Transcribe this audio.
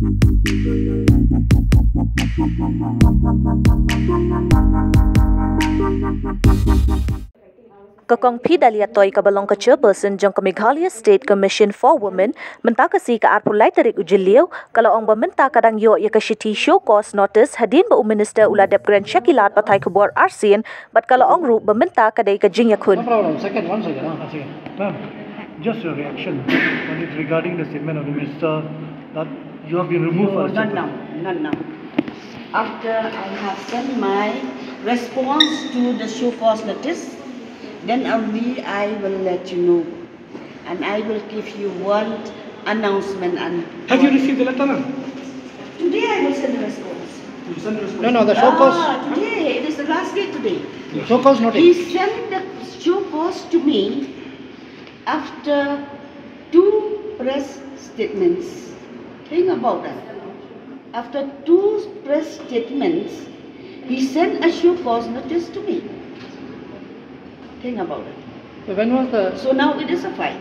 Kakong Phidalia Toi Kabalong ka chairperson jong Meghalaya State Commission for Women Mynta Kadei ka arpulai tarik jylliew kalau ong Mynta kadang yo ya ka shithi show cause notice hadien ba minister uladep kren shakilat pathai khubor arsien but kalau ong ru Mynta Kadei ka Jingiakhun. No problem. One second. Ma'am, just your reaction on it regarding the statement of the minister that you have been removed for Not now. After I have sent my response to the show cause notice, then only I will let you know, and I will give you one announcement. And have you received the letter, ma'am? Today I will send the response. You send the response? No, the show cause. Today, it is the last day today. The show cause notice. He sent the show cause to me after 2 press statements. Think about that. After 2 press statements, he sent a show cause notice to me. Think about it. So when was the... So now it is a fight.